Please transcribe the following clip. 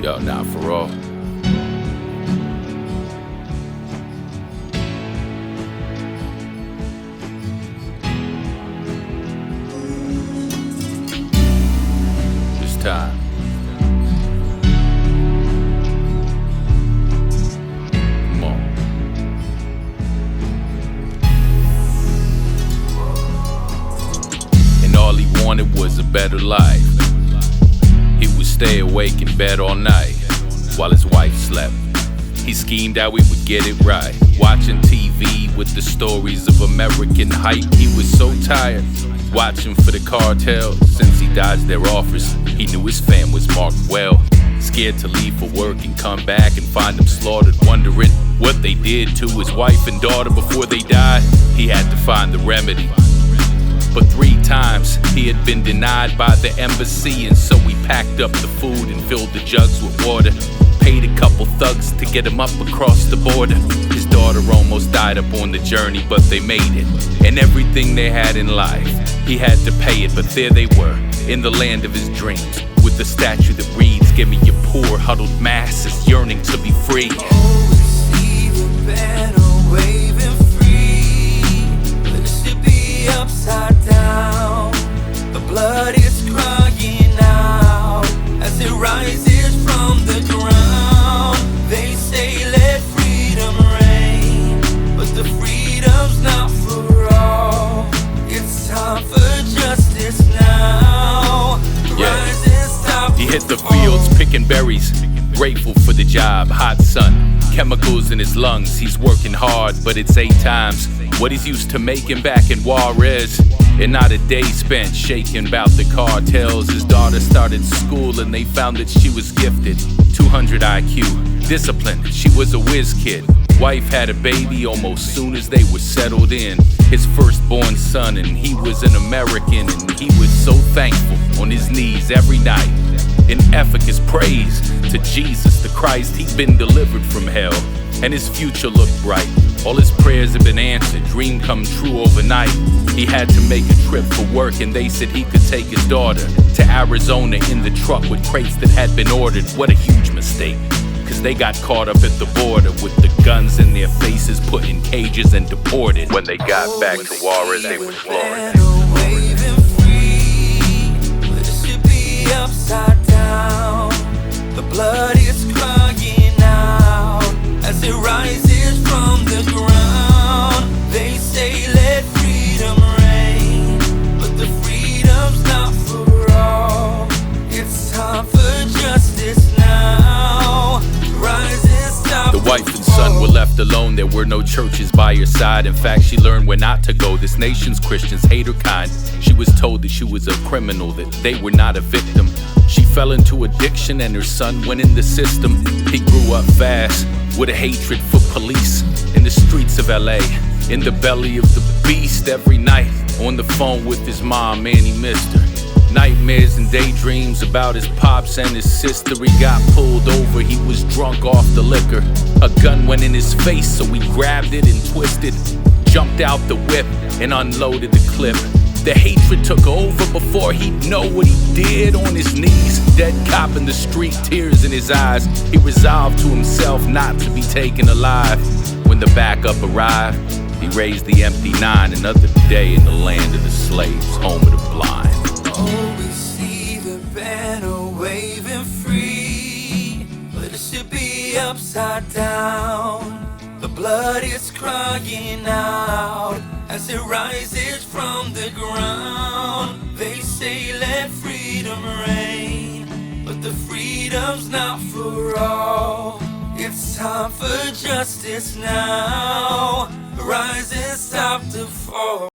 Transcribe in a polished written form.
Yo, not for all. It's time. Come on. And all he wanted was a better life. He would stay awake in bed all night while his wife slept. He schemed how he would get it right, watching TV with the stories of American hype. He was so tired watching for the cartels. Since he dodged their offers, he knew his fam was marked well. Scared to leave for work and come back and find them slaughtered, wondering what they did to his wife and daughter before they died. He had to find the remedy. But 3 times he had been denied by the embassy, and so he packed up the food and filled the jugs with water. Paid a couple thugs to get him up across the border. His daughter almost died up on the journey, but they made it. And everything they had in life, he had to pay it. But there they were, in the land of his dreams, with the statue that reads, "Give me your poor, huddled masses yearning to be free." See the banner waving free. Let the ship be upside down. The blood is crying out as it rises from the ground. They say let freedom reign, but the freedom's not for all. It's time for justice now. Rise and stop. He hit the fields picking berries, grateful for the job, hot sun, chemicals in his lungs. He's working hard, but it's 8 times what he's used to making back in Juarez. And not a day spent shaking about the cartels. His daughter started school and they found that she was gifted. 200 IQ, disciplined, she was a whiz kid. Wife had a baby almost soon as they were settled in. His firstborn son, and he was an American, and he was so thankful on his knees every night in efficacious praise to Jesus the Christ. He'd been delivered from hell, and his future looked bright. All his prayers had been answered, dream come true overnight. He had to make a trip for work, and they said he could take his daughter to Arizona in the truck with crates that had been ordered. What a huge mistake, cause they got caught up at the border with the guns in their faces, put in cages and deported. When they got back to Juarez, they were floored. Waving free. Let the ship be upside down. The blood is crying out as it rises from the ground. They say let freedom reign, but the freedom's not for all. It's time for justice now. Rise and stop. The wife and son were left alone. There were no churches by her side. In fact, she learned where not to go. This nation's Christians hate her kind. She was told that she was a criminal, that they were not a victim. She fell into addiction and her son went in the system. He grew up fast with a hatred for police. In the streets of LA, in the belly of the beast, every night on the phone with his mom, man, he missed her. Nightmares and daydreams about his pops and his sister. He got pulled over, he was drunk off the liquor. A gun went in his face, so he grabbed it and twisted, jumped out the whip and unloaded the clip. The hatred took over before he'd know what he did. On his knees, dead cop in the street, tears in his eyes. He resolved to himself not to be taken alive. When the backup arrived, he raised the empty 9. Another day in the land of the slaves, home of the blind. Oh, we see the banner waving free. Let the ship be upside down. The blood is crying out as it rises from the ground. They say let freedom reign, but the freedom's not for all. It's time for justice now. Rise and stop the fall.